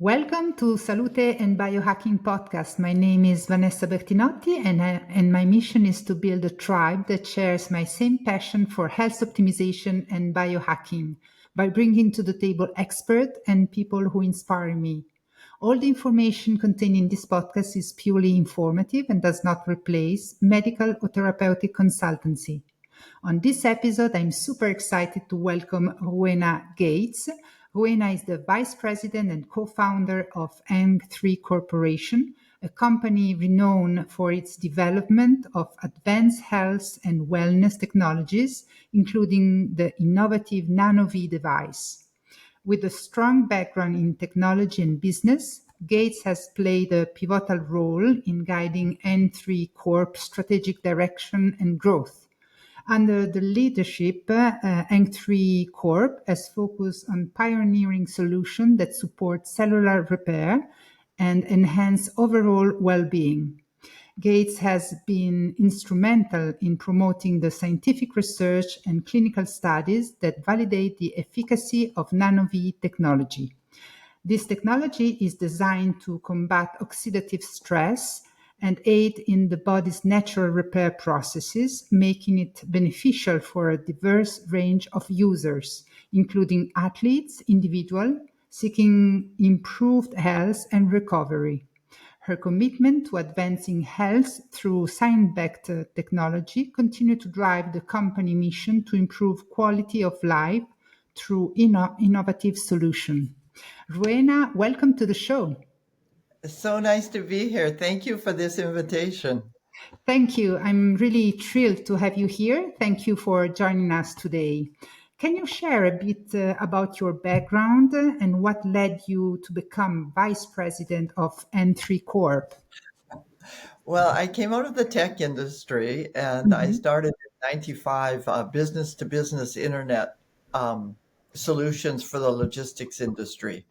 Welcome to Salute and Biohacking podcast. My name is Vanessa Bertinotti, and my mission is to build a tribe that shares my same passion for health optimization and biohacking by bringing to the table experts and people who inspire me. All the information contained in this podcast is purely informative and does not replace medical or therapeutic consultancy. On this episode, I'm super excited to welcome Rowena Gates. Rowena is the vice president and co-founder of Eng3 Corporation, a company renowned for its development of advanced health and wellness technologies, including the innovative NanoVi device. With a strong background in technology and business, Gates has played a pivotal role in guiding Eng3 Corp strategic direction and growth. Under the leadership, Eng3 Corp has focused on pioneering solutions that support cellular repair and enhance overall well-being. Gates has been instrumental in promoting the scientific research and clinical studies that validate the efficacy of NanoVi technology. This technology is designed to combat oxidative stress and aid in the body's natural repair processes, making it beneficial for a diverse range of users, including athletes, individuals seeking improved health and recovery. Her commitment to advancing health through science-backed technology continue to drive the company mission to improve quality of life through innovative solutions. Rowena, welcome to the show. It's so nice to be here. Thank you for this invitation. Thank you. I'm really thrilled to have you here. Thank you for joining us today. Can you share a bit about your background and what led you to become vice president of N3 Corp? Well, I came out of the tech industry and I Mhm, started in 95 business to business internet um, solutions for the logistics industry.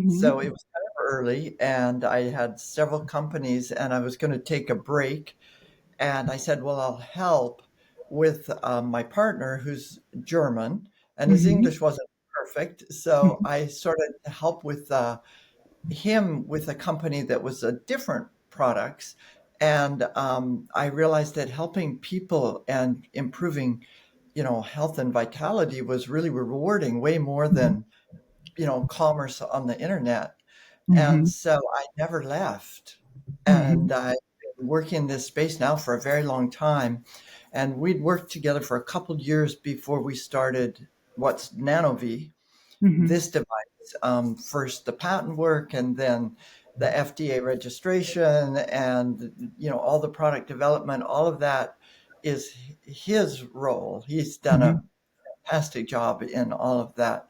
So it mhm, was kind of early and I had several companies and I was going to take a break. And I said, well, I'll help with my partner who's German and his mhm, English wasn't perfect. So I started to help with him with a company that was a different products. And I realized that helping people and improving, health and vitality was really rewarding, way more mhm, than, commerce on the internet. And mhm, so I never left. And mhm, I've been working in this space now for a very long time. And we'd worked together for a couple of years before we started what's NanoVi, mhm, this device. First the patent work and then the FDA registration and all the product development, all of that is his role. He's done mhm, a fantastic job in all of that.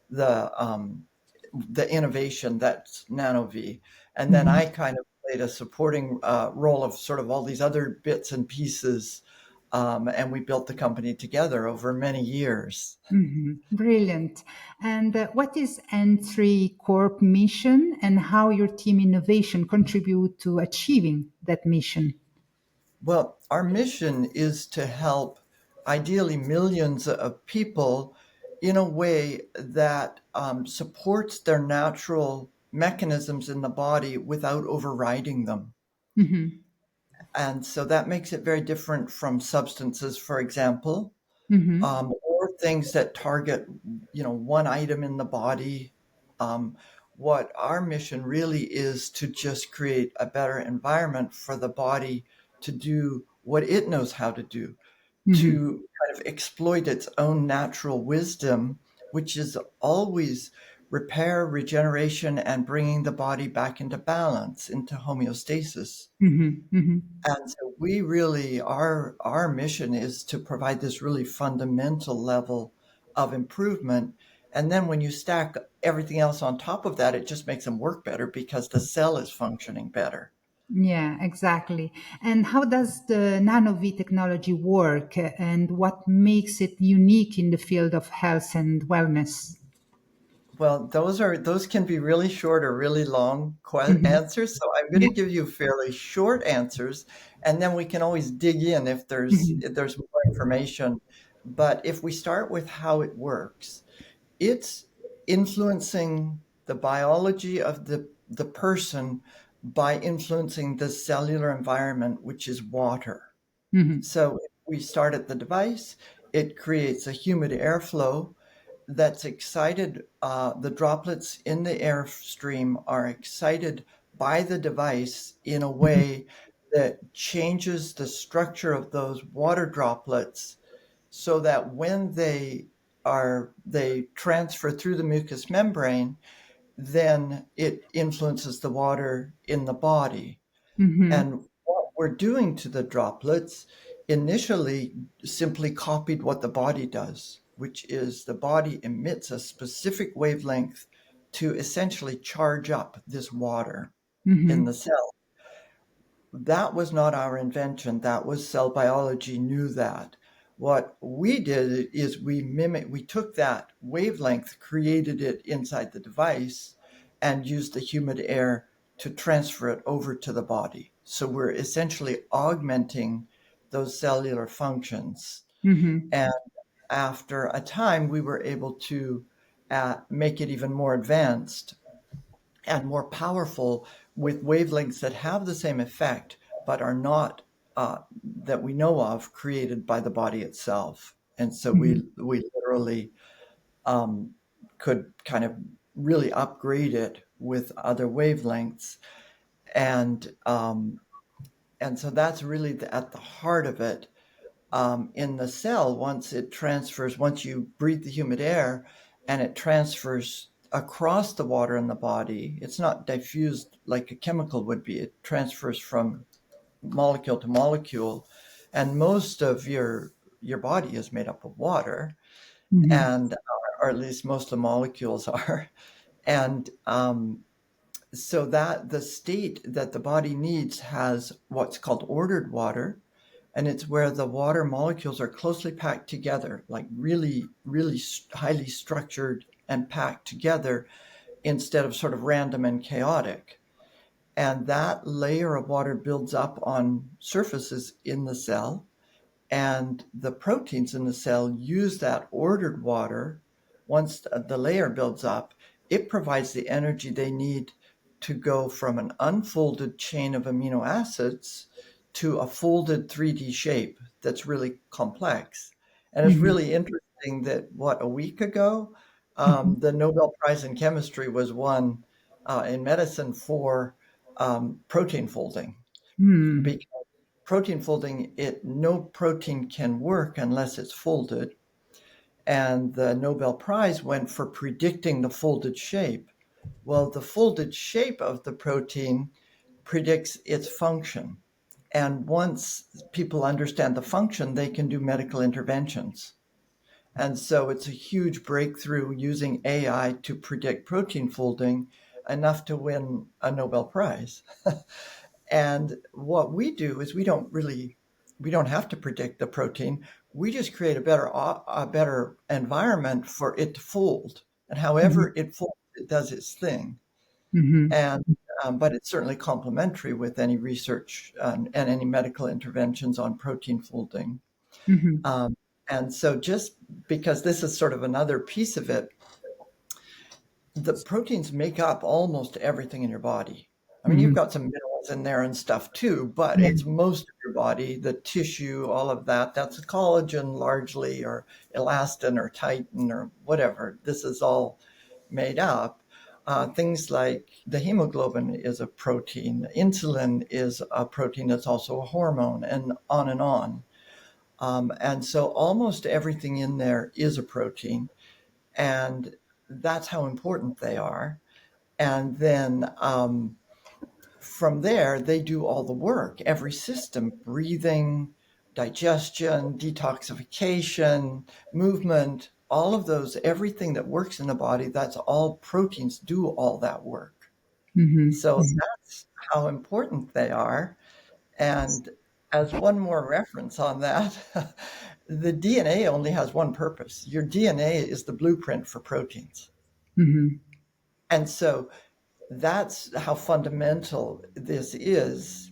The innovation that's NanoVi. And then mhm. I kind of played a supporting role of sort of all these other bits and pieces. And we built the company together over many years. Brilliant. And what is N3 Corp mission and how your team innovation contribute to achieving that mission? Well, our mission is to help ideally millions of people in a way that supports their natural mechanisms in the body without overriding them. Hmm. And so that makes it very different from substances, for example, Hmm. or things that target, one item in the body. Um, what our mission really is to just create a better environment for the body to do what it knows how to do, Hmm. to kind of exploit its own natural wisdom, which is always repair, regeneration, and bringing the body back into balance, into homeostasis. Hmm. Hmm. And so we really, our mission is to provide this really fundamental level of improvement. And then when you stack everything else on top of that, it just makes them work better because the cell is functioning better. Yeah, exactly. And how does the NanoVi technology work and what makes it unique in the field of health and wellness? Well, those can be really short or really long Hmm. answers. So I'm going Yeah. to give you fairly short answers, and then we can always dig in if there's Hmm. if there's more information. But if we start with how it works, it's influencing the biology of the person by influencing the cellular environment, which is water. Mm-hmm. So if we start at the device, it creates a humid airflow that's excited. The droplets in the airstream are excited by the device in a way that changes the structure of those water droplets so that when they transfer through the mucous membrane, then it influences the water in the body. Mm-hmm. And what we're doing to the droplets initially simply copied what the body does, which is the body emits a specific wavelength to essentially charge up this water in Mm-hmm. the cell. That was not our invention. That was cell biology knew that. What we did is we took that wavelength, created it inside the device, and used the humid air to transfer it over to the body. So we're essentially augmenting those cellular functions. Mm-hmm. And after a time, we were able to make it even more advanced and more powerful with wavelengths that have the same effect but are not that we know of created by the body itself. And so Mm-hmm. we literally um, could kind of really upgrade it with other wavelengths, and so that's really at the heart of it. In the cell, once you breathe the humid air and it transfers across the water in the body, it's not diffused like a chemical would be. It transfers from molecule to molecule. And most of your body is made up of water, Mm-hmm. and or at least most of the molecules are. And so that the state that the body needs has what's called ordered water, and it's where the water molecules are closely packed together, like really, really highly structured and packed together instead of sort of random and chaotic. And that layer of water builds up on surfaces in the cell, and the proteins in the cell use that ordered water. Once the layer builds up, it provides the energy they need to go from an unfolded chain of amino acids to a folded 3D shape that's really complex. And it's Mm-hmm. really interesting that a week ago, Mm-hmm. the Nobel Prize in Chemistry was won in medicine for protein folding. Mm-hmm. Protein folding, no protein can work unless it's folded. And the Nobel Prize went for predicting the folded shape. Well, the folded shape of the protein predicts its function. And once people understand the function, they can do medical interventions. And so it's a huge breakthrough using AI to predict protein folding, enough to win a Nobel Prize. And what we do is we don't have to predict the protein. We just create a better environment for it to fold. And however it folds, it does its thing. Mm-hmm. And but it's certainly complementary with any research and any medical interventions on protein folding. Mm-hmm. Um, and so just because this is sort of another piece of it, the proteins make up almost everything in your body. I mean, you've Mm-hmm. got some minerals in there and stuff too, but Yeah. it's most of your body, the tissue, all of that. That's collagen largely, or elastin, or titin, or whatever. This is all made up. Things like the hemoglobin is a protein, insulin is a protein that's also a hormone, and on and on. And so almost everything in there is a protein, and that's how important they are. And then from there, they do all the work. Every system, breathing, digestion, detoxification, movement, all of those, everything that works in the body, that's all proteins do all that work. So Mm-hmm. that's how important they are. And as one more reference on that, the DNA only has one purpose. Your DNA is the blueprint for proteins. Mm-hmm. And so that's how fundamental this is,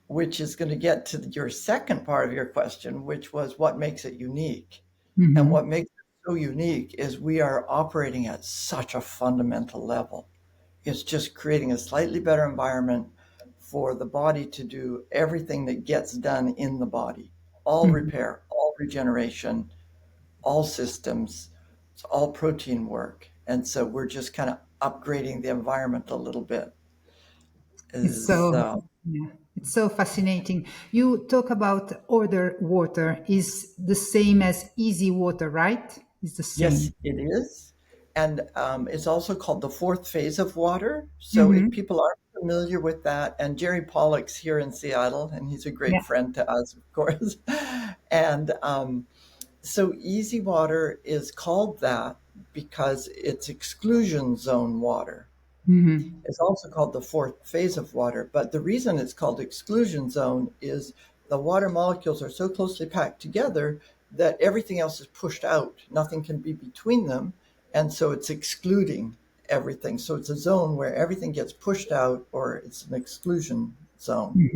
which is going to get to your second part of your question, which was what makes it unique. And Mm-hmm. what makes it so unique is we are operating at such a fundamental level. It's just creating a slightly better environment for the body to do everything that gets done in the body, all Mhm. repair, all regeneration, all systems, it's all protein work. And so we're just kind of upgrading the environment a little bit. It's Is so yeah, it's so fascinating. You talk about order water is the same as easy water, right? It's the Yes, same. it is. And it's also called the fourth phase of water. So if Hmm. people aren't familiar with that, and Jerry Pollock's here in Seattle, and he's a great Yeah. friend to us, of course. And so easy water is called that because it's exclusion zone water. Hmm. It's also called the fourth phase of water. But the reason it's called exclusion zone is the water molecules are so closely packed together that everything else is pushed out. Nothing can be between them. And so it's excluding everything. So it's a zone where everything gets pushed out, or it's an exclusion zone.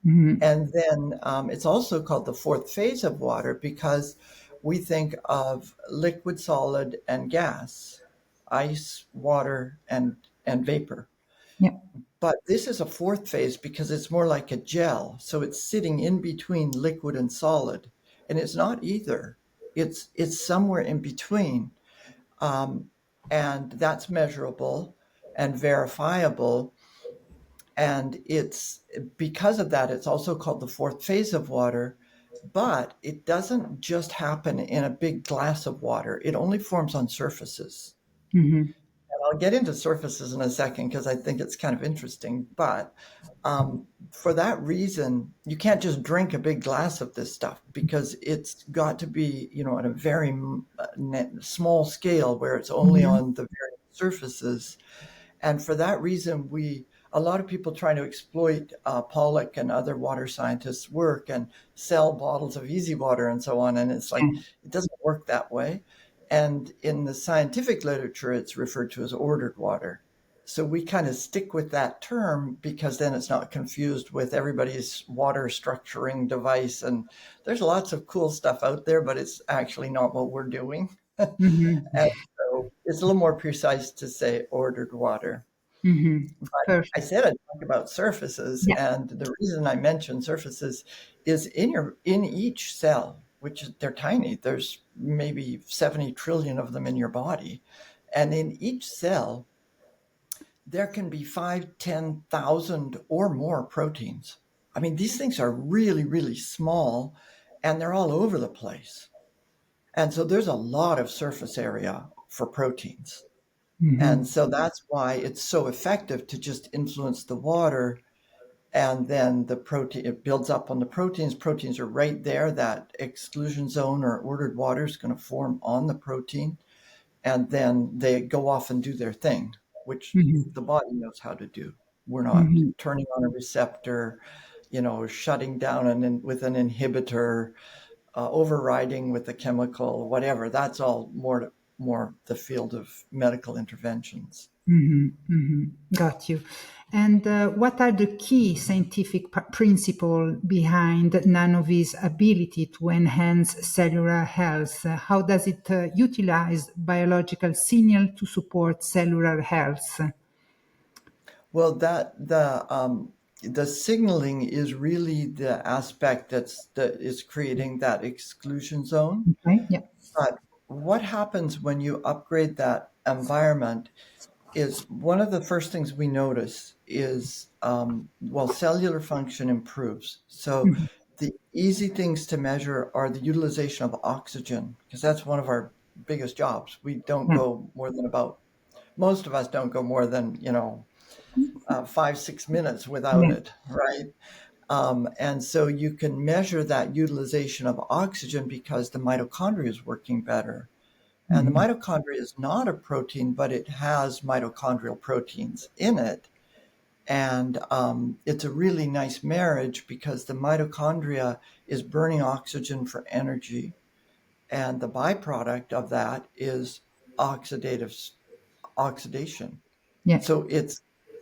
Hmm. And then it's also called the fourth phase of water because we think of liquid, solid, and gas, ice, water, and vapor. Yeah. But this is a fourth phase because it's more like a gel. So it's sitting in between liquid and solid. And it's not either. It's somewhere in between. Um, and that's measurable and verifiable. And it's because of that, it's also called the fourth phase of water. But it doesn't just happen in a big glass of water. It only forms on surfaces. Hmm. I'll get into surfaces in a second because I think it's kind of interesting. But for that reason, you can't just drink a big glass of this stuff because it's got to be, at a very small scale where it's only Hmm. on the very surfaces. And for that reason, a lot of people trying to exploit Pollock and other water scientists' work and sell bottles of easy water and so on. And it's like, Yeah. it doesn't work that way. And in the scientific literature, it's referred to as ordered water. So we kind of stick with that term because then it's not confused with everybody's water structuring device. And there's lots of cool stuff out there, but it's actually not what we're doing. Hmm. And so it's a little more precise to say ordered water. Hmm. But I Perfect. said I'd talk about surfaces, Yeah. and the reason I mention surfaces is in each cell, which they're tiny. There's maybe 70 trillion of them in your body, and in each cell there can be 5, 10,000 or more proteins. I mean, these things are really, really small, and they're all over the place. And so there's a lot of surface area for proteins. And Hmm. so that's why it's so effective to just influence the water, and then the protein, it builds up on the proteins. Proteins are right there. That exclusion zone or ordered water is going to form on the protein. And then they go off and do their thing, which Hmm. the body knows how to do. We're not Hmm. turning on a receptor, shutting down with an inhibitor, overriding with a chemical, whatever. That's all more the field of medical interventions. Hmm. Hmm. Got you. And what are the key scientific principle behind NanoVi's ability to enhance cellular health? How does it utilize biological signal to support cellular health? Well, the signaling is really the aspect that is creating that exclusion zone. Okay. Yeah. But what happens when you upgrade that environment is one of the first things we notice is, well, cellular function improves. So Mhm. the easy things to measure are the utilization of oxygen, because that's one of our biggest jobs. We don't Yeah. go more than about, most of us don't go more than, 5, 6 minutes without Yeah. it, right? And so you can measure that utilization of oxygen because the mitochondria is working better. And the Mhm. mitochondria is not a protein, but it has mitochondrial proteins in it. And it's a really nice marriage because the mitochondria is burning oxygen for energy. And the byproduct of that is oxidative oxidation. Yeah. So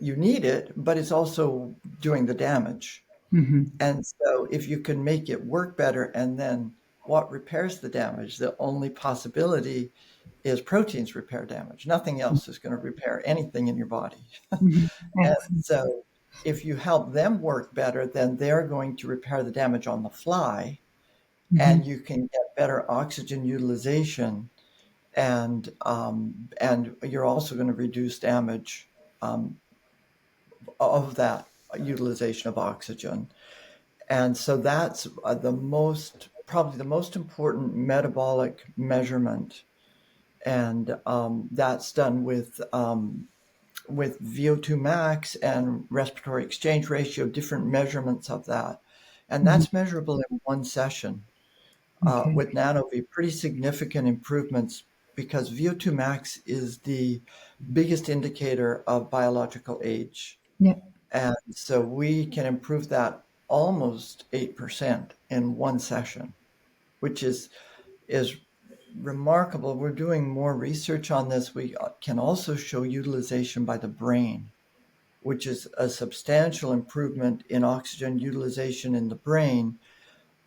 you need it, but it's also doing the damage. Mhm. And so if you can make it work better, and then what repairs the damage? The only possibility is proteins repair damage. Nothing else is going to repair anything in your body. Mhm. And Excellent. so if you help them work better, then they're going to repair the damage on the fly, and Mhm. you can get better oxygen utilization, and you're also going to reduce damage um, of that utilization of oxygen. And so that's probably the most important metabolic measurement, and that's done with VO2 max and respiratory exchange ratio, different measurements of that. And Mhm. that's measurable in one session. Okay. With NanoVi, pretty significant improvements because VO2 max is the biggest indicator of biological age. Yeah. And so we can improve that almost 8% in one session, which is remarkable. We're doing more research on this. We can also show utilization by the brain, which is a substantial improvement in oxygen utilization in the brain.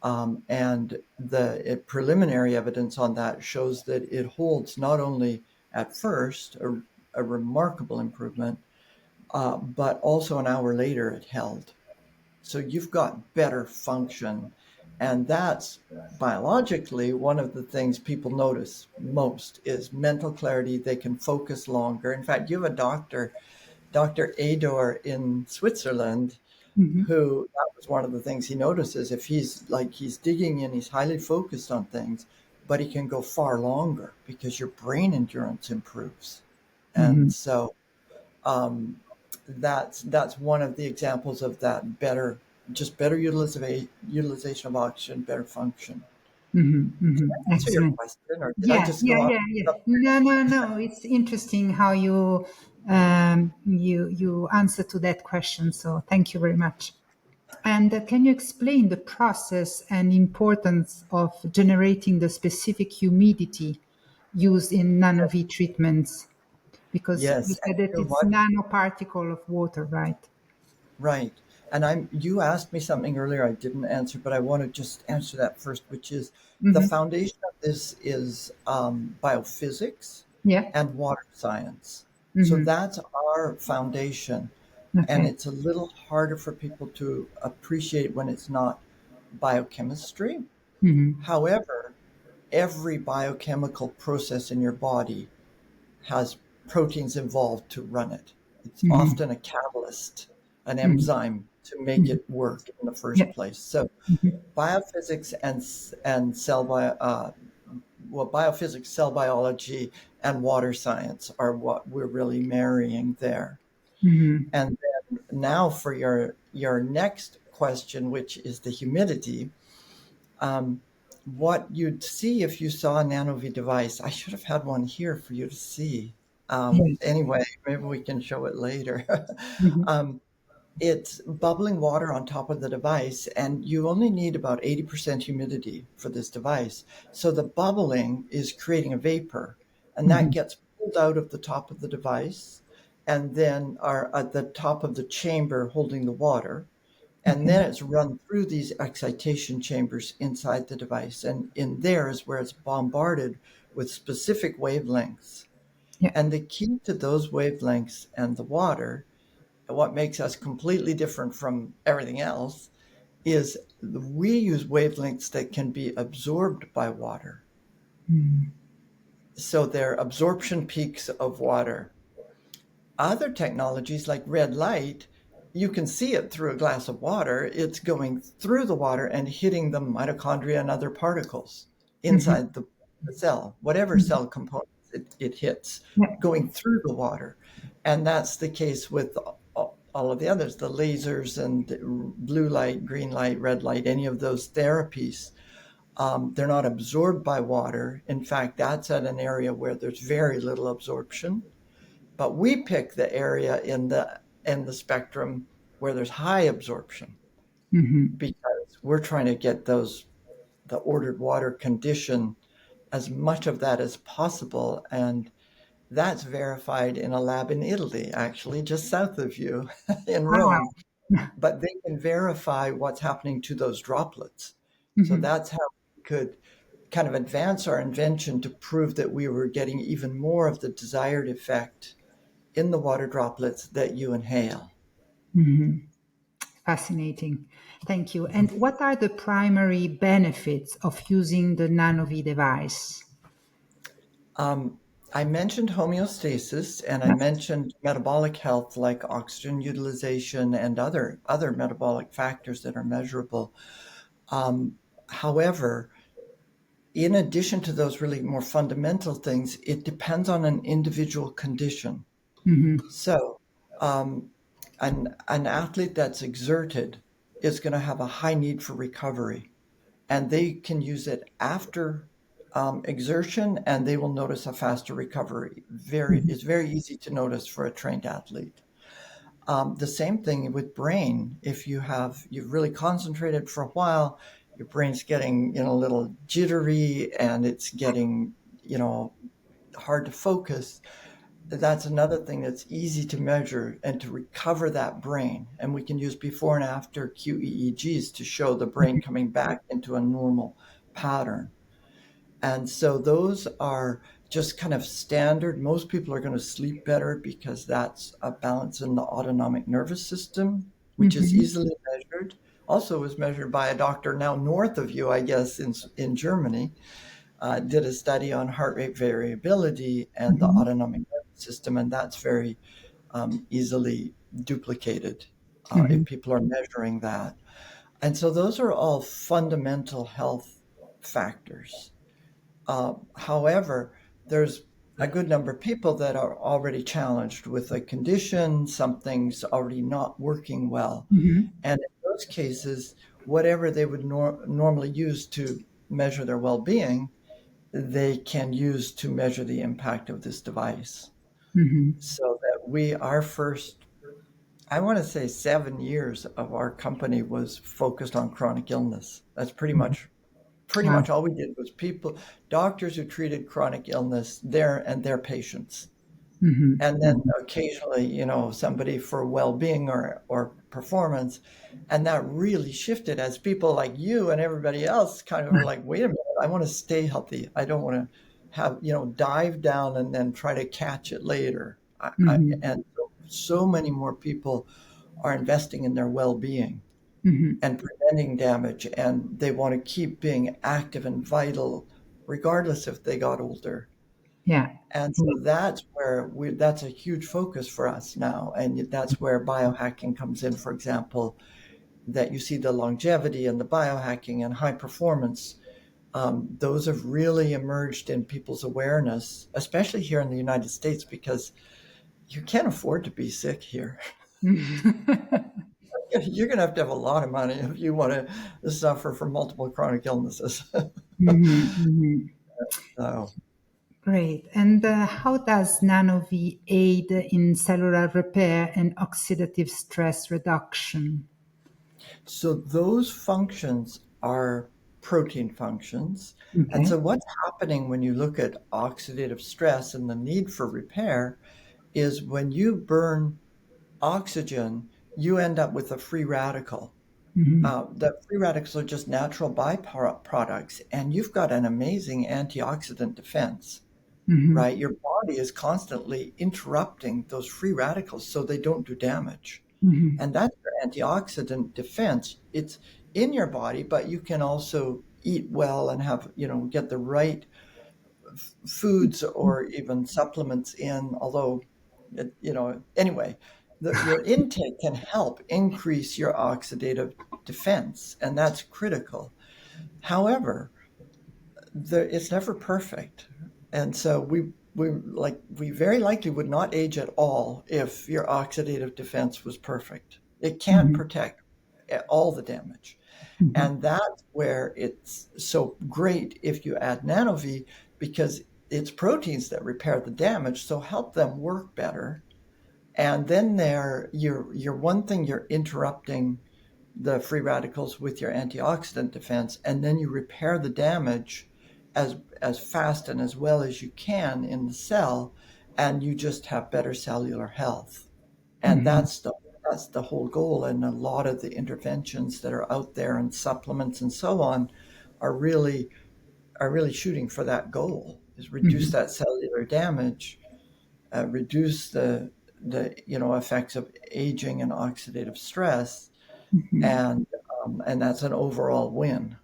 And the preliminary evidence on that shows that it holds not only at first a remarkable improvement, but also an hour later it held. So you've got better function. And that's biologically one of the things people notice most is mental clarity. They can focus longer. In fact, you have a doctor, Dr. Ador in Switzerland, Mhm. who that was one of the things he notices. If he's digging in, he's highly focused on things, but he can go far longer because your brain endurance improves. And Mhm. so um, that's one of the examples of that better utilization of oxygen, better function. Mhm. Mhm. Answer your Excellent. question, or did I Yeah, just yeah, go off? yeah, yeah. No, no, no. It's interesting how you answer to that question. So thank you very much. And can you explain the process and importance of generating the specific humidity used in NanoV treatments? Because you Yes, and said that you know it's what? nanoparticle of water, right? Right. And you asked me something earlier I didn't answer, but I want to just answer that first, which is the Mm-hmm. foundation of this is biophysics Yeah. and water science. So Mm-hmm. that's our foundation. And Okay. it's a little harder for people to appreciate when it's not biochemistry. Mm-hmm. However, every biochemical process in your body has proteins involved to run it. It's Mm-hmm. often a catalyst, an Mm-hmm. enzyme to make it work in the first Yeah. place. So Mm-hmm. biophysics and biophysics, cell biology, and water science are what we're really marrying there. Mm-hmm. And then now for your next question, which is the humidity. Um, what you'd see if you saw a NanoVi device, I should have had one here for you to see. Yes. Anyway, maybe we can show it later. Mm-hmm. um, it's bubbling water on top of the device, and you only need about 80% humidity for this device. So the bubbling is creating a vapor, and that Mm-hmm. gets pulled out of the top of the device and then are at the top of the chamber holding the water. And Okay. then it's run through these excitation chambers inside the device. And in there is where it's bombarded with specific wavelengths. Yeah. And the key to those wavelengths and the water, what makes us completely different from everything else, is we use wavelengths that can be absorbed by water. Mm-hmm. So they're absorption peaks of water. Other technologies like red light, you can see it through a glass of water. It's going through the water and hitting the mitochondria and other particles Mm-hmm. inside the cell, whatever cell components it hits, Yeah. going through the water. And that's the case with all of the others, the lasers and blue light, green light, red light, any of those therapies. They're not absorbed by water. In fact, that's at an area where there's very little absorption, but we pick the area in the spectrum where there's high absorption Mm-hmm. because we're trying to get the ordered water condition, as much of that as possible. And that's verified in a lab in Italy, actually, just south of you in Oh, Rome. wow. But they can verify what's happening to those droplets. So Mm-hmm. that's how we could kind of advance our invention to prove that we were getting even more of the desired effect in the water droplets that you inhale. Fascinating. Thank you. And what are the primary benefits of using the NanoVi device? I mentioned homeostasis and I mentioned metabolic health like oxygen utilization and other metabolic factors that are measurable. However, in addition to those really more fundamental things, it depends on an individual condition. So, um, an athlete that's exerted is going to have a high need for recovery, and they can use it after exertion, and they will notice a faster recovery. It's very easy to notice for a trained athlete. The same thing with brain. If you've really concentrated for a while, your brain's getting a little jittery, and it's getting hard to focus. That's another thing that's easy to measure and to recover that brain. And we can use before and after QEEGs to show the brain coming back into a normal pattern. And so those are just kind of standard. Most people are going to sleep better because that's a balance in the autonomic nervous system, which is easily measured. Also was measured by a doctor now north of you, I guess, in Germany. Did a study on heart rate variability and the autonomic nervous system, and that's very easily duplicated if people are measuring that. And so those are all fundamental health factors. However, there's a good number of people that are already challenged with a condition, something's already not working well. And in those cases, whatever they would normally use to measure their well being, they can use to measure the impact of this device. So that our first, I want to say 7 years of our company was focused on chronic illness. That's Wow. pretty much all we did was doctors who treated chronic illness their patients. And then occasionally, somebody for well-being or performance. And that really shifted as people like you and everybody else kind of were like, wait a minute, I want to stay healthy. I don't want to have, dive down and then try to catch it later. And so many more people are investing in their well-being and preventing damage, and they want to keep being active and vital regardless if they got older. Yeah. And so that's a huge focus for us now. And that's where biohacking comes in, for example, that you see the longevity and the biohacking and high performance. Those have really emerged in people's awareness, especially here in the United States, because you can't afford to be sick here. You're going to have a lot of money if you want to suffer from multiple chronic illnesses. So, Great. And how does NanoVi aid in cellular repair and oxidative stress reduction? so those functions are protein functions. And Okay. so what's happening when you look at oxidative stress and the need for repair is when you burn oxygen, you end up with a free radical. The free radicals are just natural byproducts, and you've got an amazing antioxidant defense, right? Your body is constantly interrupting those free radicals so they don't do damage. And that's your antioxidant defense. It's in your body, but you can also eat well and have, get the right foods or even supplements in, although, anyway, your intake can help increase your oxidative defense, and that's critical. However, it's never perfect. And so we very likely would not age at all if your oxidative defense was perfect. It can't protect all the damage. And that's where it's so great if you add NanoVi, because it's proteins that repair the damage, so help them work better. And then you're one thing, you're interrupting the free radicals with your antioxidant defense, and then you repair the damage as fast and as well as you can in the cell, and you just have better cellular health. And that's the whole goal. And a lot of the interventions that are out there and supplements and so on are really are really shooting for that goal, is reduce that cellular damage, reduce the effects of aging and oxidative stress, and that's an overall win.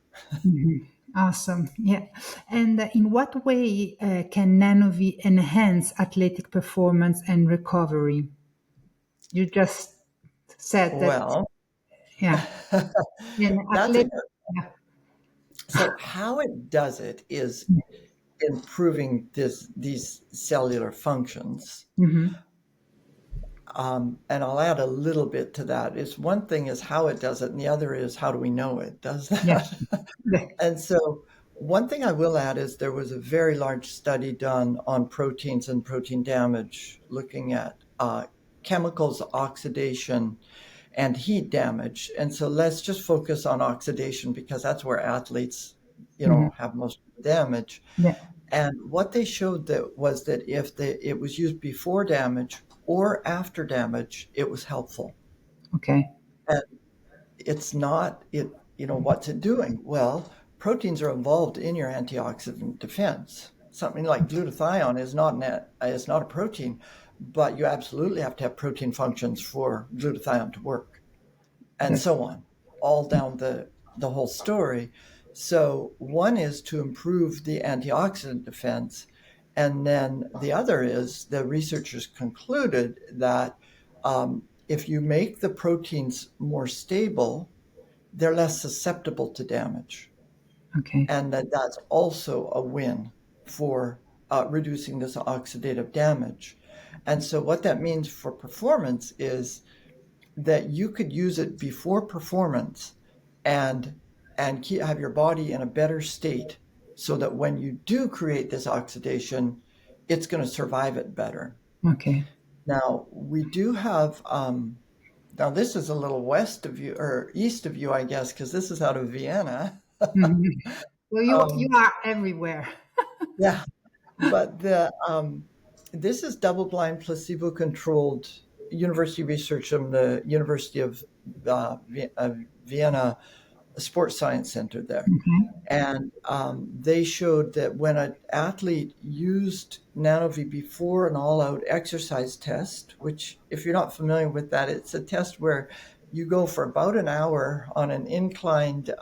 Awesome. Yeah. And in what way can NanoVi enhance athletic performance and recovery? You just said that, Well, yeah. In that's a athletic, good. yeah. So how it does it is improving these cellular functions. Hmm. And I'll add a little bit to that. Is one thing is how it does it, and the other is how do we know it does Yeah. that? Yeah. And so, one thing I will add is there was a very large study done on proteins and protein damage, looking at chemicals, oxidation, and heat damage. And so, let's just focus on oxidation because that's where athletes, Hmm. have most of the damage. Yeah. And what they showed that was that if it was used before damage or after damage, it was helpful. Okay. And it's not what's it doing? Well, proteins are involved in your antioxidant defense. Something like glutathione is not a protein, but you absolutely have to have protein functions for glutathione to work, and That's, so on, all down the whole story. So one is to improve the antioxidant defense, and then the other is the researchers concluded that if you make the proteins more stable, they're less susceptible to damage, okay. and that's also a win for reducing this oxidative damage. And so what that means for performance is that you could use it before performance and have your body in a better state so that when you do create this oxidation, it's going to survive it better. Okay. Now we do have now this is a little west of you or east of you, I guess, because this is out of Vienna. Mhm. So you um, are everywhere. yeah, but this is double-blind, placebo-controlled university research from the University of Vienna Sports Science Center there. Okay. And they showed that when an athlete used NanoVi before an all-out exercise test, which if you're not familiar with that, it's a test where you go for about an hour on an inclined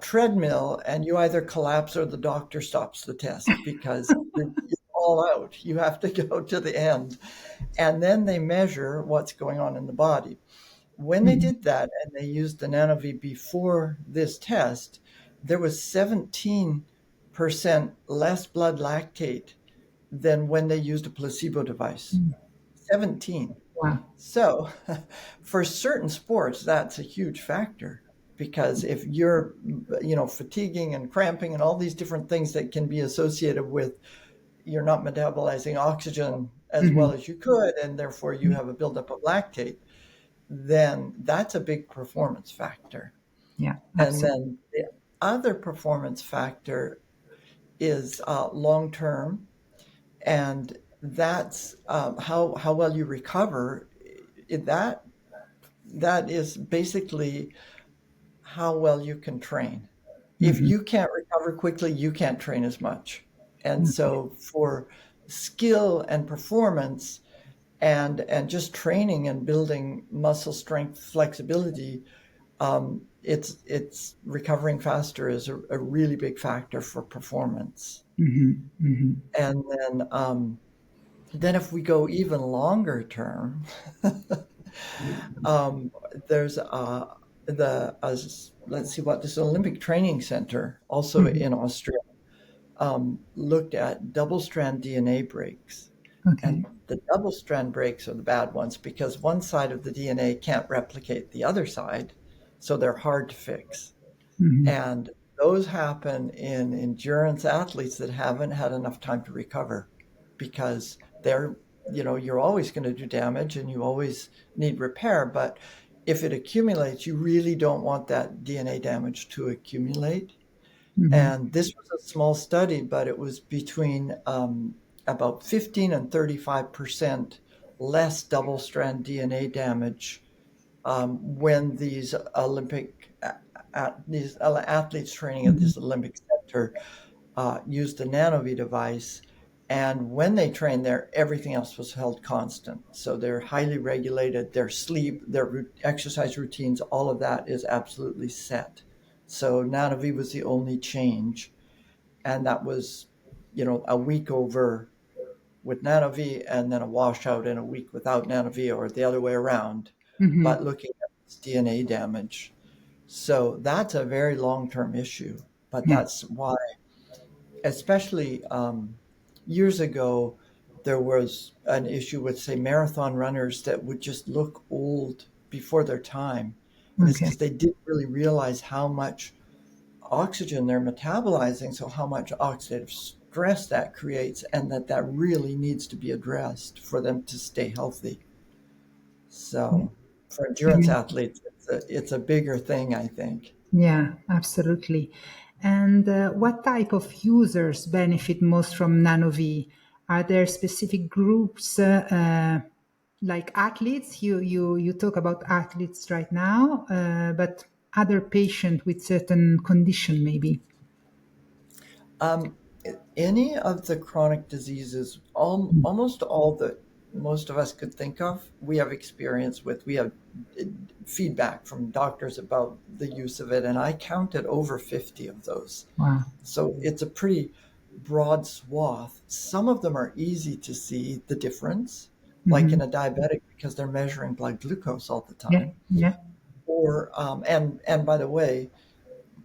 treadmill and you either collapse or the doctor stops the test because you're all out. You have to go to the end. And then they measure what's going on in the body. When they Mhm. did that and they used the NanoVi before this test, there was 17% less blood lactate than when they used a placebo device. 17. Wow. So, for certain sports, that's a huge factor because if you're, fatiguing and cramping and all these different things that can be associated with you're not metabolizing oxygen as well Mhm. as you could, and therefore you have a buildup of lactate, then that's a big performance factor. Yeah, And absolutely. then the other performance factor is long term, and that's how well you recover. That is basically how well you can train. If Mhm. you can't recover quickly, you can't train as much. And Okay. so for skill and performance and just training and building muscle strength, flexibility, it's recovering faster is a really big factor for performance. Mhm. Mhm. And then if we go even longer term, um, there's let's see what this Olympic Training Center, also Mhm. in Australia, looked at double strand DNA breaks. Okay. And the double strand breaks are the bad ones because one side of the DNA can't replicate the other side, so they're hard to fix. Mhm. And those happen in endurance athletes that haven't had enough time to recover because you're always going to do damage and you always need repair. But if it accumulates, you really don't want that DNA damage to accumulate. Mhm. And this was a small study, but it was between about 15 and 35% less double strand DNA damage when these athletes training at Mhm. this Olympic center. Hunter used a NanoVi device, and when they trained there, everything else was held constant. So they're highly regulated. Their sleep, their exercise routines, all of that is absolutely set. So NanoVi was the only change, and that was, a week over with NanoVi, and then a washout in a week without NanoVi, or the other way around. But Hmm. looking at this DNA damage, so that's a very long-term issue. But Yeah. that's why, especially years ago, there was an issue with, say, marathon runners that would just look old before their time. And it's Okay. because they didn't really realize how much oxygen they're metabolizing, so how much oxidative stress that creates, and that really needs to be addressed for them to stay healthy. Yeah. So for endurance Yeah. athletes, it's a bigger thing, I think. Yeah, absolutely. And what type of users benefit most from NanoV? Are there specific groups like athletes? You talk about athletes right now, but other patient with certain condition maybe. Um, any of the chronic diseases, almost all that most of us could think of, we have experience with. We have uh, feedback from doctors about the use of it, and I counted over 50 of those. Wow. So it's a pretty broad swath. Some of them are easy to see the difference, like Hmm. in a diabetic, because they're measuring blood glucose all the Yeah. time. Yeah. Or and by the way,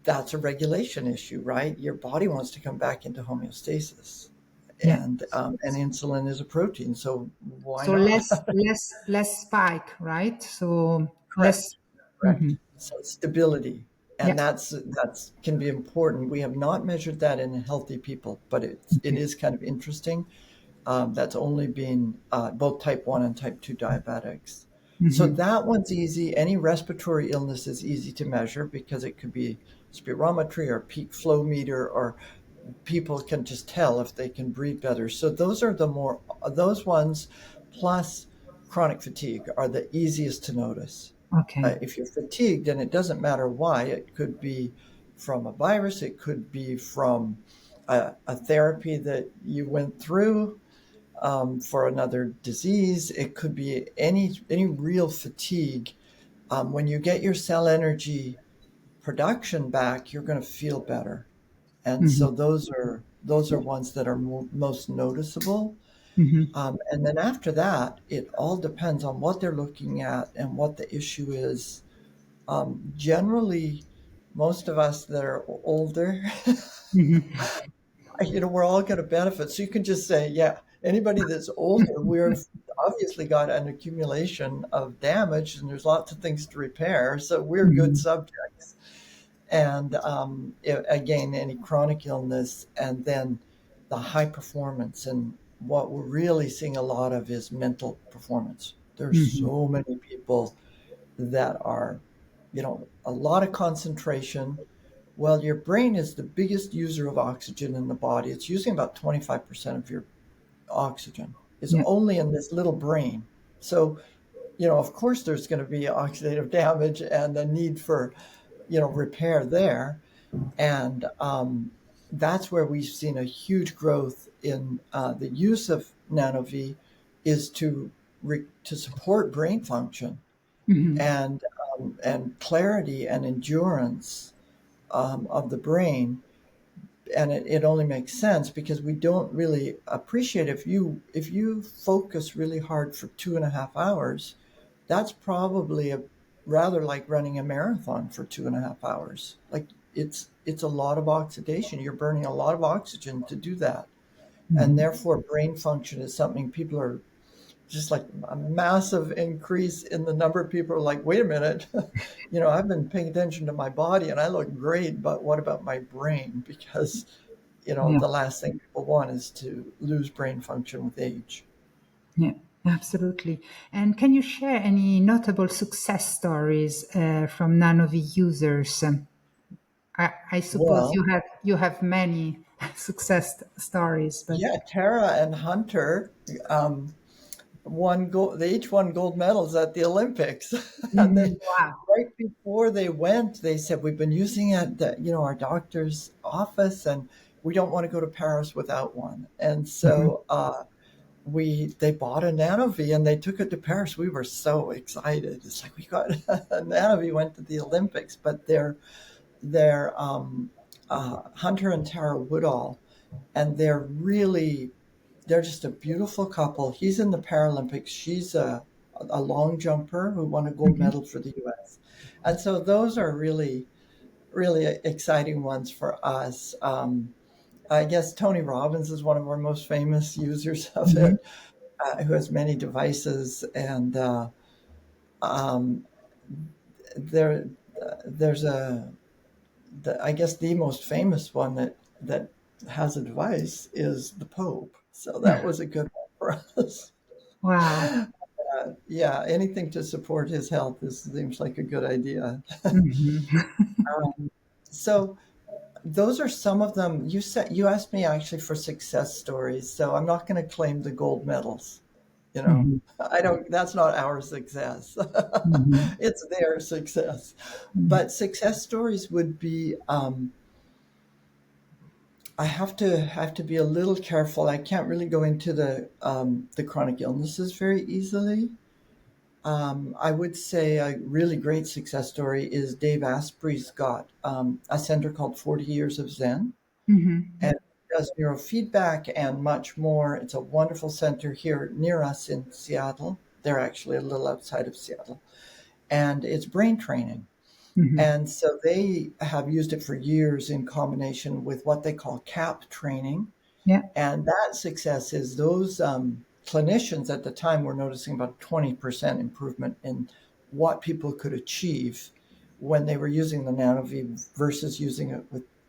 that's a regulation issue, right? Your body wants to come back into homeostasis, Yeah. and insulin is a protein, so why So not? less spike, right? So less. Correct, Hmm. correct. So stability, and Yeah. that's can be important. We have not measured that in healthy people, but it Okay. is kind of interesting. That's only been both type 1 and type 2 diabetics. So Hmm. that one's easy. Any respiratory illness is easy to measure because it could be spirometry or peak flow meter, or people can just tell if they can breathe better. So those are those ones, plus chronic fatigue, are the easiest to notice. Okay. If you're fatigued, and it doesn't matter why, it could be from a virus, it could be from a therapy that you went through for another disease. It could be any real fatigue. When you get your cell energy production back, you're going to feel better. And Hmm. so those are ones that are most noticeable. Hmm. And then after that, it all depends on what they're looking at and what the issue is. Generally, most of us that are older, Hmm. we're all going to benefit. So you can just say, yeah, anybody that's older, we've obviously got an accumulation of damage, and there's lots of things to repair. So we're good Hmm. subjects. And again, any chronic illness, and then the high performance. And what we're really seeing a lot of is mental performance. There's Hmm. so many people that are, a lot of concentration. Well, your brain is the biggest user of oxygen in the body. It's using about 25% of your oxygen. Is Yeah. only in this little brain. So, of course, there's going to be oxidative damage and the need for, repair there. And that's where we've seen a huge growth in the use of NanoV, is to support brain function Hmm. and clarity and endurance of the brain. And it only makes sense because we don't really appreciate, if you focus really hard for 2.5 hours, that's probably a rather like running a marathon for 2.5 hours. Like, it's a lot of oxidation. You're burning a lot of oxygen to do that, and Hmm. therefore brain function is something people are just like, a massive increase in the number of people are like, wait a minute, I've been paying attention to my body and I look great, but what about my brain? Because, Yeah. the last thing people want is to lose brain function with age. Yeah. Absolutely. And can you share any notable success stories from NanoV users? I suppose Well, you have many success stories, but yeah, Tara and Hunter, um, won gold. They each won gold medals at the Olympics, and Mhm. Wow. right before they went, they said, "We've been using it at our doctor's office, and we don't want to go to Paris without one." And Mhm. so they bought a NanoVi and they took it to Paris. We were so excited. It's like we got a NanoVi went to the Olympics, but they're Hunter and Tara Woodall, and they're just a beautiful couple. He's in the Paralympics. She's a long jumper who won a gold Mhm. medal for the U.S. And so those are really, really exciting ones for us. I guess Tony Robbins is one of our most famous users of Mhm. it, who has many devices. And um, there, there's I guess the most famous one that has a device is the Pope. So that was a good one for us. Wow. Yeah, anything to support his health seems like a good idea. Mhm. Um, so those are some of them. You asked me actually for success stories, so I'm not going to claim the gold medals. You know, Mhm. I don't. That's not our success. Mhm. It's their success. Mhm. But success stories would be. I have to be a little careful. I can't really go into the chronic illnesses very easily. I would say a really great success story is Dave Asprey's got a center called 40 Years of Zen, Mhm. and Yeah. it does neurofeedback and much more. It's a wonderful center here near us in Seattle. They're actually a little outside of Seattle, and it's brain training. Mhm. And so they have used it for years in combination with what they call CAP training, Yeah. and that success is those clinicians at the time were noticing about 20% improvement in what people could achieve when they were using the NanoVi versus using it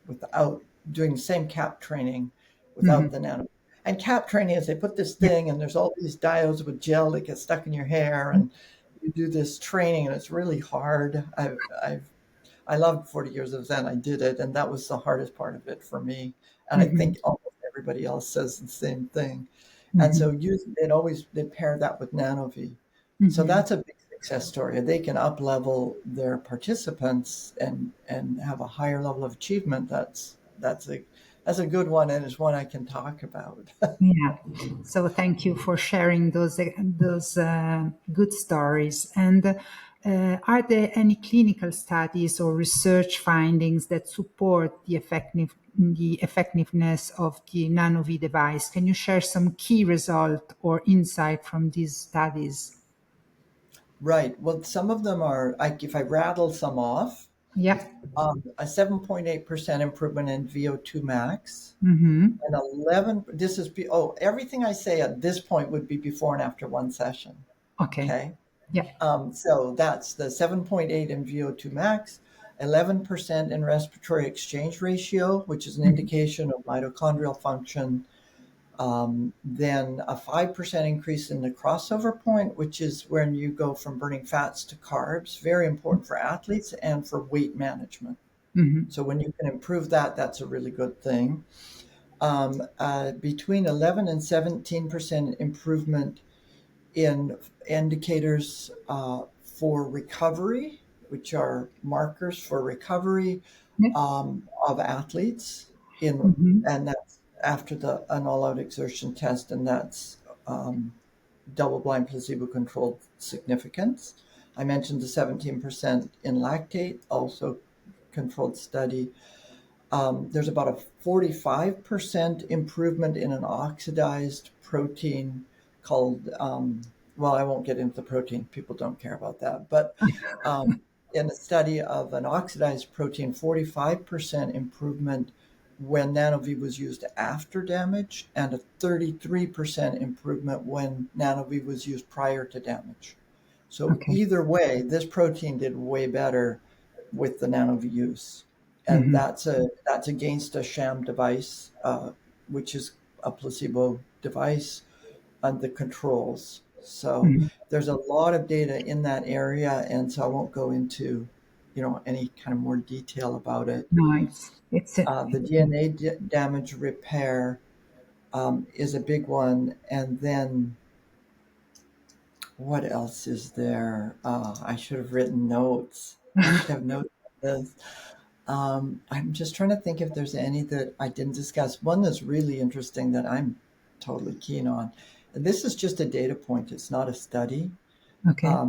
without doing the same CAP training without Mhm. the Nano. And CAP training is they put this Yeah. thing and there's all these diodes with gel that get stuck in your hair and you do this training and it's really hard. I loved 40 Years of Zen. I did it, and that was the hardest part of it for me. And I Mhm. think almost everybody else says the same thing. And Mhm. so they'd pair that with NanoVi. So Mhm. that's a big success story. They can up level their participants and have a higher level of achievement. That's a good one, and it's one I can talk about. Yeah. So thank you for sharing those good stories. And are there any clinical studies or research findings that support the effectiveness of the NanoVi device? Can you share some key result or insight from these studies? Right. Well, some of them are like if I rattle some off, Yeah. a 7.8% improvement in VO2 max. Mm-hmm. And 11, everything I say at this point would be before and after one session. Okay. Okay. Yeah. So that's the 7.8 in VO2 max, 11% in respiratory exchange ratio, which is an Mhm. indication of mitochondrial function. Then a 5% increase in the crossover point, which is when you go from burning fats to carbs, very important for athletes and for weight management. Mhm. So when you can improve that, that's a really good thing. Between 11 and 17% improvement in indicators for recovery, which are markers for recovery Yeah. of athletes Mhm. and that's after an all-out exertion test, and that's um, double-blind placebo-controlled significance. I mentioned the 17% in lactate, also controlled study. There's about a 45% improvement in an oxidized protein called, well, I won't get into the protein. People don't care about that. But in a study of an oxidized protein, 45% improvement when NanoVi was used after damage, and a 33% improvement when NanoVi was used prior to damage. So Okay. either way, this protein did way better with the NanoVi use, and Mhm. that's against a sham device, which is a placebo device, and the controls. So Mhm. there's a lot of data in that area, and so I won't go into any kind of more detail about it. Nice. The DNA damage repair is a big one, and then what else is there? I should have written notes. I should have notes on this. I'm just trying to think if there's any that I didn't discuss. One that's really interesting that I'm totally keen on, and this is just a data point, it's not a study, Okay.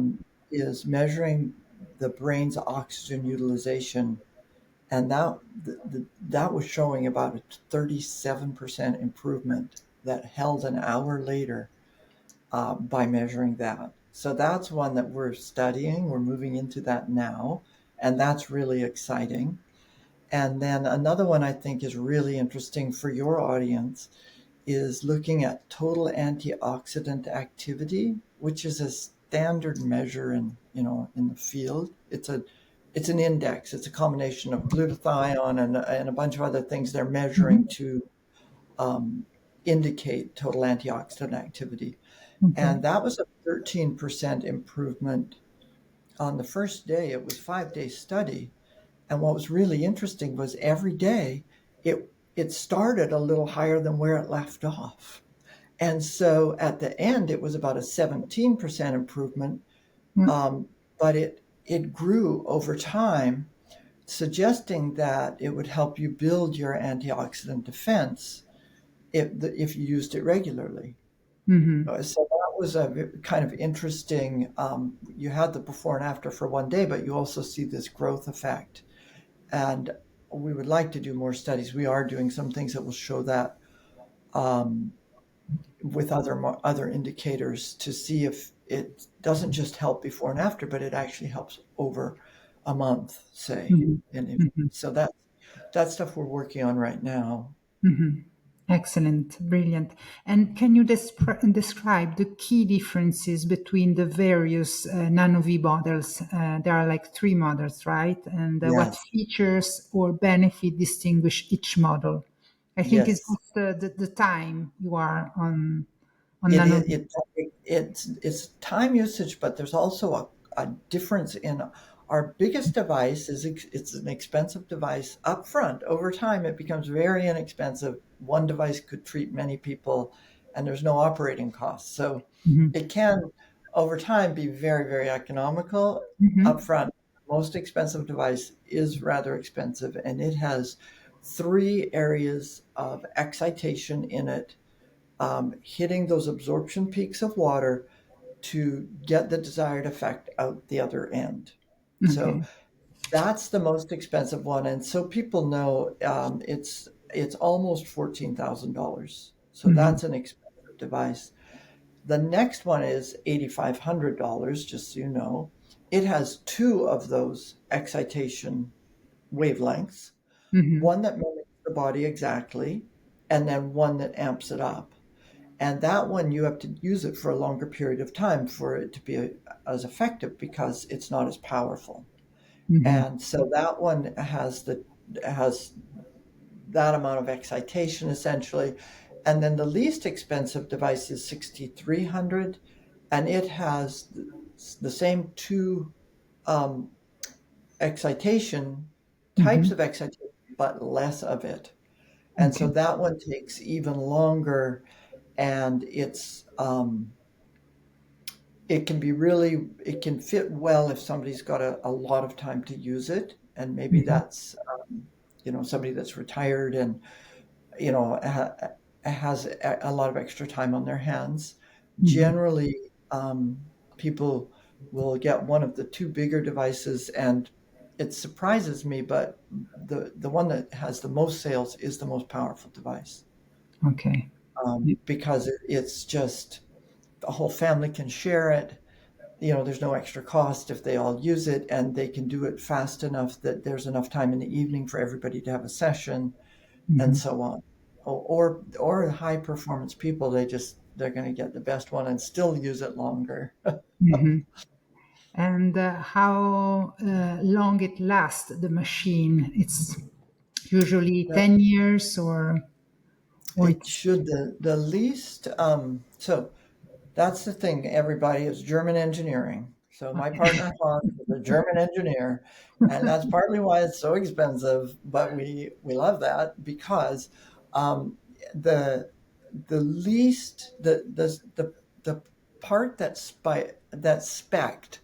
is measuring the brain's oxygen utilization. And that was showing about a 37% improvement that held an hour later by measuring that. So that's one that we're studying. We're moving into that now, and that's really exciting. And then another one I think is really interesting for your audience is looking at total antioxidant activity, which is a standard measure in the field. It's an index. It's a combination of glutathione and a bunch of other things they're measuring Mhm. to um, indicate total antioxidant activity. Okay. And that was a 13% improvement on the first day. It was 5 day study. And what was really interesting was every day it started a little higher than where it left off. And so at the end, it was about a 17% improvement, Mm, but it grew over time, suggesting that it would help you build your antioxidant defense if you used it regularly. mhm. So that was a kind of interesting. You had the before and after for one day, but you also see this growth effect. And we would like to do more studies. We are doing some things that will show that um, with other indicators to see if it doesn't just help before and after, but it actually helps over a month, say. Mhm. And Mhm. so that's stuff we're working on right now. Mhm. Excellent, brilliant. And can you describe the key differences between the various NanoVi models? There are like three models, right? And what Yes, features or benefit distinguish each model? I think it's yes. just the time you are on It NanoVi. is it's time usage, but there's also a difference in our biggest device it's an expensive device up front. Over time, it becomes very inexpensive. One device could treat many people, and there's no operating costs. So Mhm. it can, over time, be very, very economical. Mhm. Upfront, most expensive device is rather expensive, and it has three areas of excitation in it, hitting those absorption peaks of water to get the desired effect out the other end. So Okay. that's the most expensive one, and so people know it's almost $14,000. So Mhm. that's an expensive device. The next one is $8,500. Just so you know, it has two of those excitation wavelengths, Mhm. one that mimics the body exactly, and then one that amps it up. And that one, you have to use it for a longer period of time for it to be as effective because it's not as powerful. Mhm. And so that one has that amount of excitation essentially. And then the least expensive device is 6,300, and it has the same two um, excitation types Mhm. of excitation, but less of it. And so Okay. that one takes even longer, and it can be really, it can fit well if somebody's got a lot of time to use it, and maybe Mhm. that's somebody that's retired and you know ha- has a lot of extra time on their hands. Mhm. Generally, people will get one of the two bigger devices, and it surprises me, but the one that has the most sales is the most powerful device, Okay. because it's just the whole family can share it. There's no extra cost if they all use it, and they can do it fast enough that there's enough time in the evening for everybody to have a session, and Mhm. so on. Or high performance people, they're going to get the best one and still use it longer. Mhm. And how long it lasts, the machine? It's usually But 10 years or it it's should the least so that's the thing. Everybody is German engineering. So my okay. partner Hans is a German engineer, and that's partly why it's so expensive. But we love that because um, the the least the part that's spec'd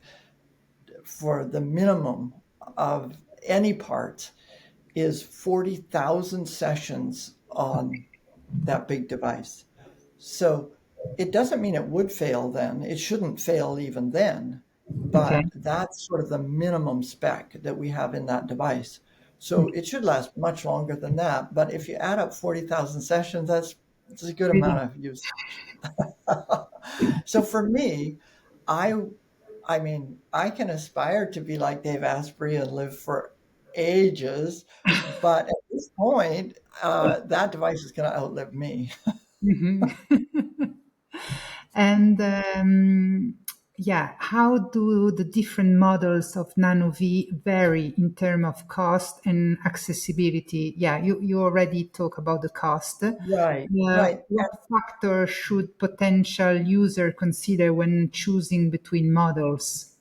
for the minimum of any part is 40,000 sessions on that big device. So it doesn't mean it would fail then. It shouldn't fail even then. Okay. But that's sort of the minimum spec that we have in that device. So it should last much longer than that. But if you add up 40,000 sessions, that's a good Really? amount of use. So for me, I I mean, I can aspire to be like Dave Asprey and live for ages, but at this point, that device is going to outlive me. Mhm. And yeah, how do the different models of NanoVi vary in terms of cost and accessibility? Yeah, you already talk about the cost. Right, right. What factor should potential user consider when choosing between models?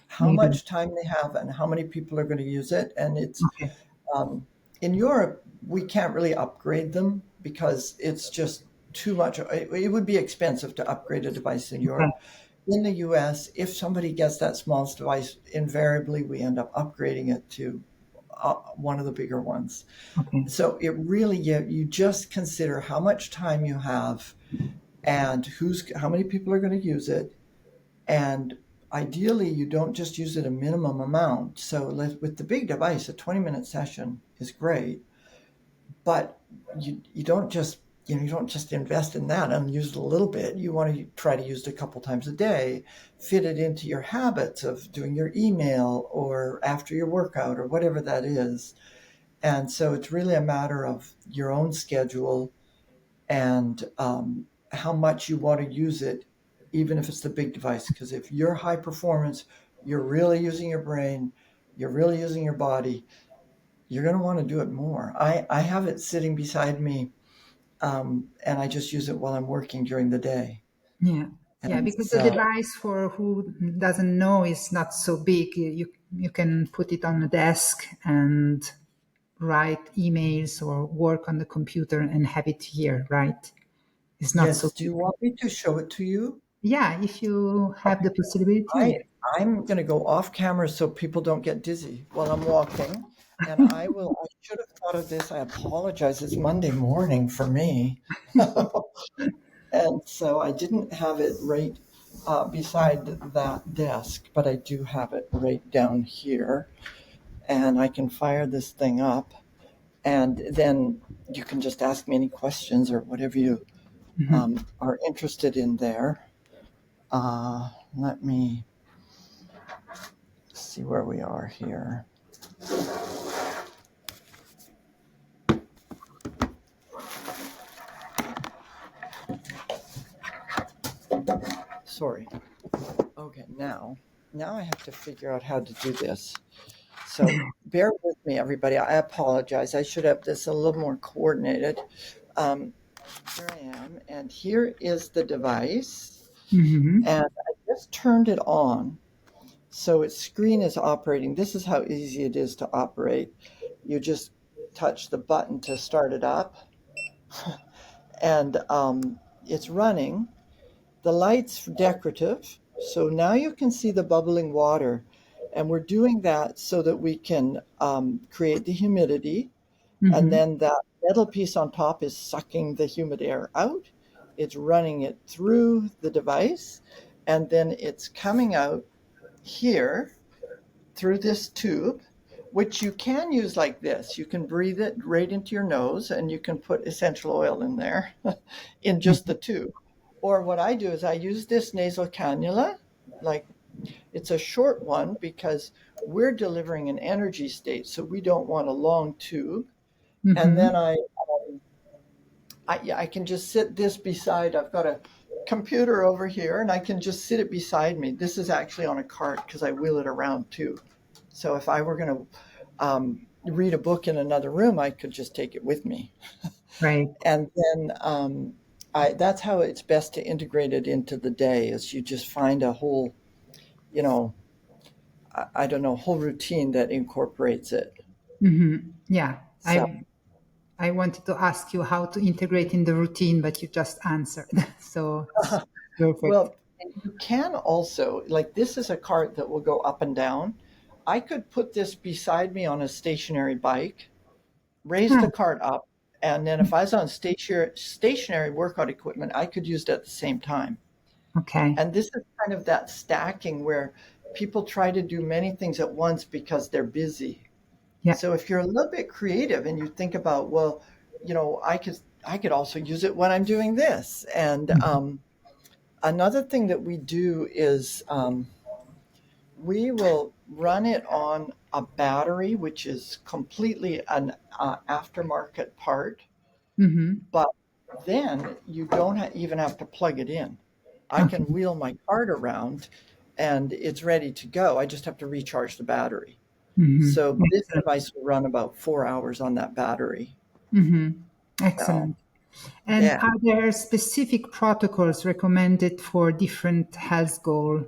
How Maybe. much time they have and how many people are going to use it. And it's Okay. um, in Europe, we can't really upgrade them because it's just too much. It would be expensive to upgrade a device in Okay. Europe. In the US, if somebody gets that smallest device, invariably we end up upgrading it to one of the bigger ones. Okay. So it really, you just consider how much time you have and how many people are going to use it. And ideally, you don't just use it a minimum amount. So with the big device, a 20-minute session is great, but you don't just you don't just invest in that and use it a little bit. You want to try to use it a couple times a day, fit it into your habits of doing your email or after your workout or whatever that is. And so it's really a matter of your own schedule and how much you want to use it, even if it's the big device. Because if you're high performance, you're really using your brain, you're really using your body, you're going to want to do it more. I have it sitting beside me, and I just use it while I'm working during the day. Yeah. Yeah, And because the so, device, for who doesn't know, is not so big. You can put it on a desk and write emails or work on the computer and have it here, right? It's not so yes, do big. you want me to show it to you? Yeah, if you have the possibility. I Yeah. I'm going to go off camera so people don't get dizzy while I'm walking. And I should have thought of this. I apologize. It's Monday morning for me. And so I didn't have it right beside that desk, but I do have it right down here. And I can fire this thing up. And then you can just ask me any questions or whatever you are interested in there. Let me see where we are here. Sorry. Okay, now I have to figure out how to do this. So bear with me, everybody. I apologize. I should have this a little more coordinated. Here I am, and here is the device, Hmm. and I just turned it on. So its screen is operating. This is how easy it is to operate. You just touch the button to start it up, and it's running. The light's decorative, so now you can see the bubbling water. And we're doing that so that we can create the humidity. And Hmm. then that metal piece on top is sucking the humid air out. It's running it through the device. And then it's coming out here through this tube, which you can use like this. You can breathe it right into your nose and you can put essential oil in there in just the tube. Or what I do is I use this nasal cannula, like it's a short one because we're delivering an energy state, so we don't want a long tube. And Hmm. then I can just sit this beside. I've got a computer over here, and I can just sit it beside me. This is actually on a cart because I wheel it around too. So if I were going to read a book in another room, I could just take it with me. Right. And then that's how it's best to integrate it into the day. Is you just find a whole, you know, I don't know, whole routine that incorporates it. Yeah. So I wanted to ask you how to integrate in the routine, but you just answered. So it's well, perfect. And you can also, like, this is a cart that will go up and down. I could put this beside me on a stationary bike, raise Ah, the cart up, and then if I was on stationary workout equipment, I could use it at the same time. okay. And this is kind of that stacking where people try to do many things at once because they're busy. Yeah. So if you're a little bit creative and you think about, well, I could also use it when I'm doing this. And Mhm. another thing that we do is we will run it on a battery, which is completely an aftermarket part, Mhm. but then you don't even have to plug it in. I Okay. can wheel my cart around and it's ready to go. I just have to recharge the battery. Mhm. So this Excellent. device will run about 4 hours on that battery. Mhm. So, Excellent. And yeah. are there specific protocols recommended for different health goal?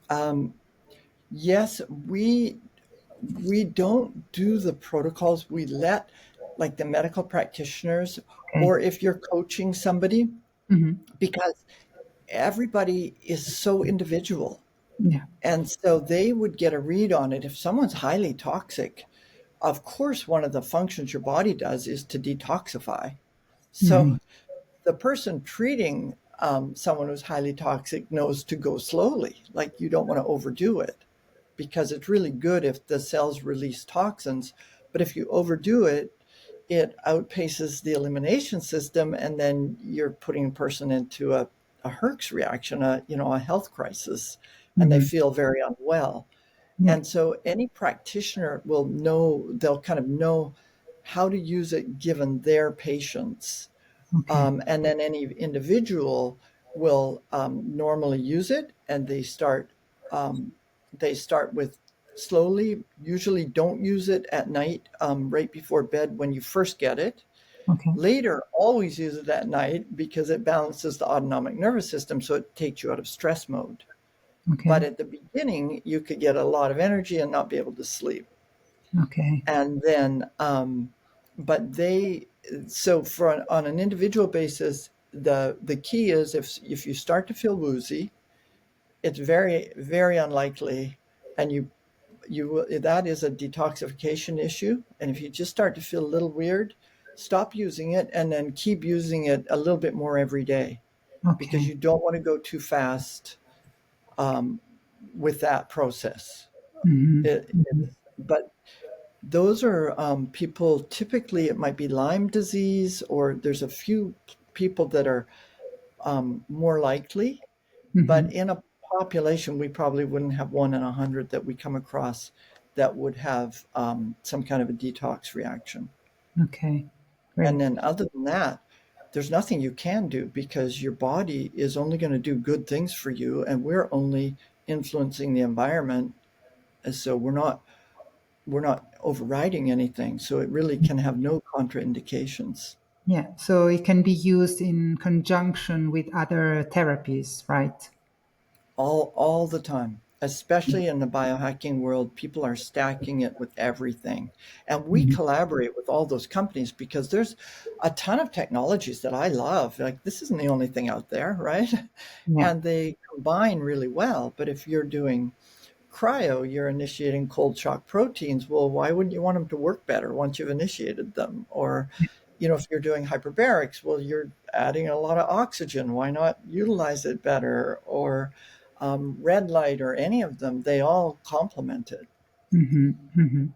Um, yes, we don't do the protocols. We let like the medical practitioners, Okay. or if you're coaching somebody, Mhm. because everybody is so individual. Yeah. And so they would get a read on it. If someone's highly toxic, of course, one of the functions your body does is to detoxify. So Mhm. the person treating someone who's highly toxic knows to go slowly, like you don't want to overdo it because it's really good if the cells release toxins. But if you overdo it, it outpaces the elimination system, and then you're putting a person into a Herx reaction, a health crisis, and they Mhm. feel very unwell. Yeah. And so any practitioner will know, they'll kind of know how to use it given their patients. Okay. And then any individual will normally use it, and they start with slowly. Usually, don't use it at night, right before bed when you first get it. Okay. Later, always use it at night because it balances the autonomic nervous system, so it takes you out of stress mode. But Okay. at the beginning, you could get a lot of energy and not be able to sleep. Okay. And then, but they, so on an individual basis, the key is if you start to feel woozy, it's very very unlikely, and that is a detoxification issue. And if you just start to feel a little weird, stop using it and then keep using it a little bit more every day because Okay. you don't want to go too fast um, with that process. Mhm. Mhm. But those are people, typically it might be Lyme disease, or there's a few people that are more likely. But Mhm. in a population, we probably wouldn't have 1 in 100 that we come across that would have some kind of a detox reaction. Okay. And Great. then, other than that, there's nothing you can do because your body is only going to do good things for you, and we're only influencing the environment. And so we're not overriding anything. So it really can have no contraindications. Yeah. So it can be used in conjunction with other therapies, right? All the time, especially in the biohacking world. People are stacking it with everything, and we Mhm. collaborate with all those companies because there's a ton of technologies that I love. Like, this isn't the only thing out there, right? Yeah. And they combine really well. But if you're doing cryo, you're initiating cold shock proteins. Well, why wouldn't you want them to work better once you've initiated them? Or, if you're doing hyperbarics, well, you're adding a lot of oxygen. Why not utilize it better? Or red light, or any of them, they all complement it. Mhm. Mhm.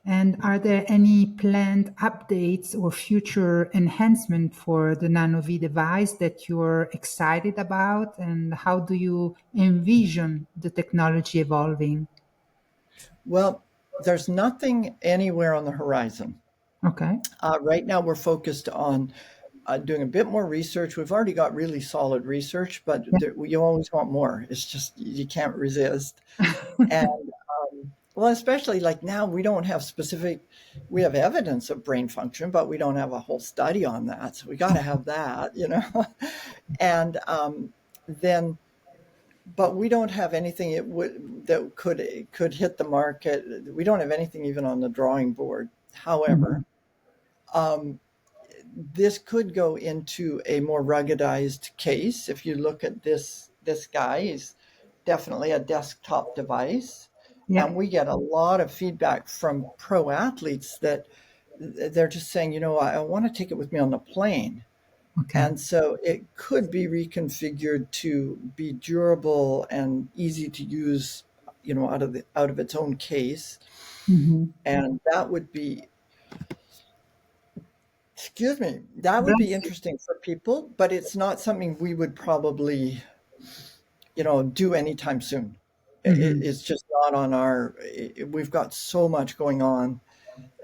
And are there any planned updates or future enhancement for the NanoVi device that you're excited about? And how do you envision the technology evolving? Well, there's nothing anywhere on the horizon. Okay. Right now, we're focused on doing a bit more research. We've already got really solid research, but Yeah. you always want more. It's just you can't resist. And well, especially like now, we have evidence of brain function, but we don't have a whole study on that. So we got to have that. And then, but we don't have anything that could hit the market. We don't have anything even on the drawing board. However, Mhm. um, this could go into a more ruggedized case. If you look at this guy, he's definitely a desktop device. Yeah. And we get a lot of feedback from pro athletes that they're just saying, I want to take it with me on the plane. Okay. And so it could be reconfigured to be durable and easy to use, out of its own case. Hmm. And that would be, excuse me, that would be Bless you. interesting for people, but it's not something we would probably, do anytime soon. Hmm. It's just not on we've got so much going on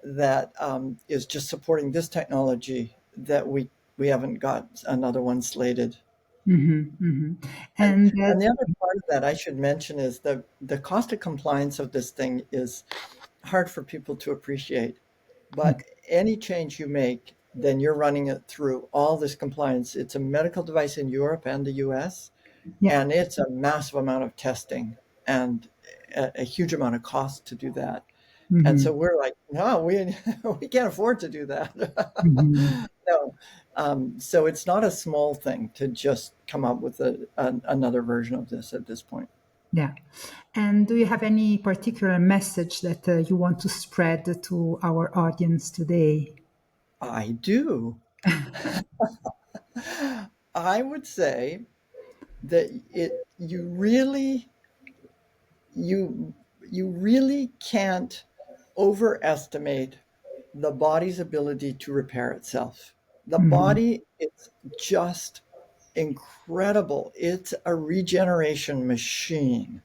that is just supporting this technology that we haven't got another one slated. Hmm. Hmm. And And and the other part of that I should mention is the cost of compliance of this thing is hard for people to appreciate. But okay. any change you make, then you're running it through all this compliance. It's a medical device in Europe and the US, Yeah. and it's a massive amount of testing and a huge amount of cost to do that. And Hmm. so we're like, no, we we can't afford to do that. Hmm. No. So it's not a small thing to just come up with another version of this at this point. Yeah. And do you have any particular message that you want to spread to our audience today? I do. I would say that you you really can't overestimate the body's ability to repair itself. The Hmm. body is just incredible. It's a regeneration machine.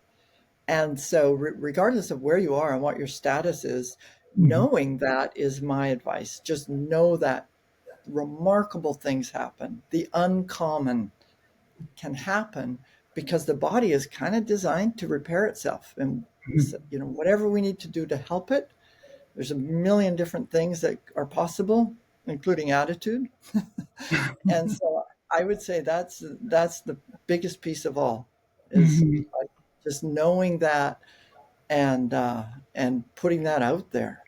And so, regardless of where you are and what your status is, Hmm. knowing that is my advice. Just know that remarkable things happen. The uncommon can happen because the body is kind of designed to repair itself. And, whatever we need to do to help it, there's a million different things that are possible, including attitude. And so I would say that's the biggest piece of all is Hmm. just knowing that and putting that out there.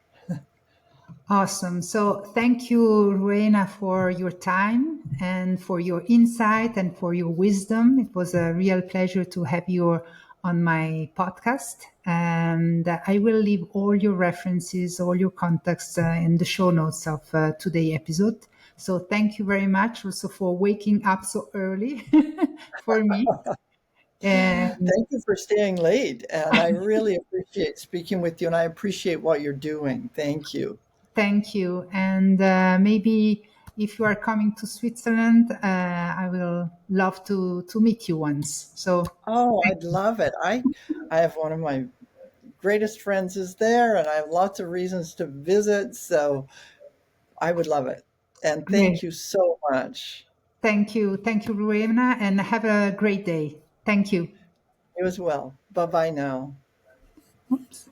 Awesome. So thank you, Rowena, for your time and for your insight and for your wisdom. It was a real pleasure to have you on my podcast. And I will leave all your references, all your contacts in the show notes of today's episode. So thank you very much also for waking up so early for me. And Thank you for staying late, and I really appreciate speaking with you, and I appreciate what you're doing. Thank you. thank you. And maybe if you are coming to Switzerland, I will love to meet you once. So Oh, I'd love it. I have one of my greatest friends is there, and I have lots of reasons to visit, so I would love it. And thank great. you so much. Thank you. Thank you, Rowena, and have a great day. Thank you. You as well. Bye bye now. Oops.